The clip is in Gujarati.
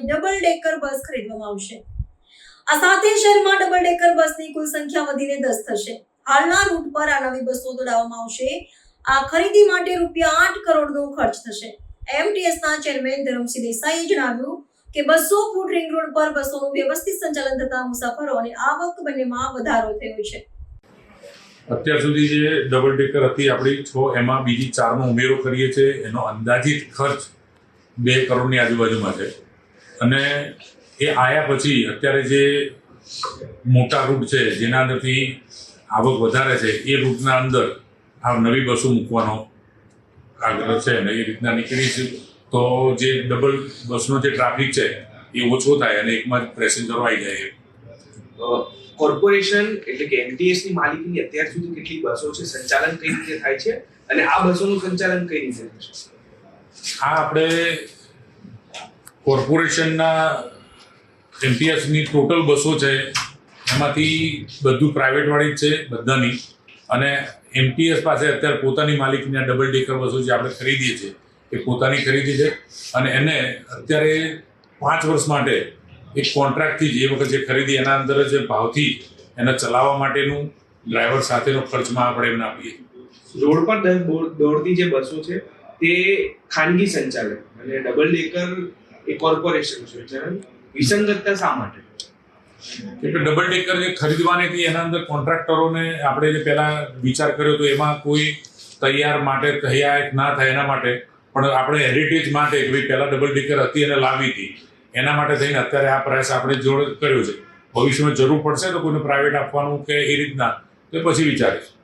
ડબલ ડેકર બસ ખરીદવામાં આવશે। આ સાથે શહેરમાં ડબલ ડેકર બસની કુલ સંખ્યા વધીને 10 થશે। હાલના રૂટ પર આ નવી બસો દોડાવવામાં આવશે। આ ખરીદી માટે ₹8 કરોડનો ખર્ચ થશે। એમટીએસના ચેરમેન ધરમસિંહ દેસાઈએ જણાવ્યું કે 200 ફૂટ રિંગ રોડ પર બસોનું વ્યવસ્થિત સંચાલન થતા મુસાફરો અને આવક બંનેમાં વધારો થયો છે। અત્યાર સુધી જે ડબલ ડેકર હતી આપણી 6, એમાં બીજી 4નો ઉમેરો કરીએ છીએ। એનો અંદાજિત ખર્ચ 2 કરોડની આજુબાજુમાં છે અને એ આયા પછી અત્યારે જે મોટા રૂટ છે જેના અંદરથી આવક વધારે છે એ રૂટના અંદર આ નવી બસો મૂકવાનો આગ્રહ છે અને એ રીતના નીકળી છે તો જે ડબલ બસનો જે ટ્રાફિક છે એ ઓછો થાય અને એકમાં જ પેસેન્જરો આવી જાય। કોર્પોરેશન એટલે કે એમટીએસ ની માલિકીની અત્યાર સુધી કેટલી બસો છે, સંચાલન કઈ રીતે થાય છે અને આ બસોનું સંચાલન કઈ રીતે થશે? આ આપણે કોર્પોરેશનના એમટીએસની ટોટલ બસો છે એમાંથી બધું પ્રાઇવેટ વાળી જ છે બધાની અને એમટીએસ પાસે અત્યારે પોતાની માલિકીની ડબલ ડેકર બસો જે આપણે ખરીદીએ છીએ એ પોતાની ખરીદી છે અને એને અત્યારે 5 વર્ષ માટે એક કોન્ટ્રાક્ટથી જ એ વખત જે ખરીદી એના અંદર જ ભાવથી એને ચલાવવા માટેનું ડ્રાઈવર સાથેનો ખર્ચમાં આપણે એમને આપીએ। રોડ પર દોડતી જે બસો છે તે ખાનગી સંચાલન અને ડબલ ડેકર એ કોર્પોરેશન છે, વિસંગતતા શા માટે? એટલે ડબલ ડેકર જે ખરીદવાની હતી એના અંદર કોન્ટ્રાક્ટરોને આપણે જે પહેલા વિચાર કર્યો તો એમાં કોઈ તૈયાર માટે તૈયાર ના થાય એના માટે, પણ આપણે હેરિટેજ માટે કે ભાઈ પહેલા ડબલ ડેકર હતી અને લાવી હતી એના માટે થઈને અત્યારે આ પ્રયાસ આપણે જોડે કર્યો છે। ભવિષ્યમાં જરૂર પડશે તો કોઈને પ્રાઇવેટ આપવાનું કે એ રીતના તો પછી વિચારીશું।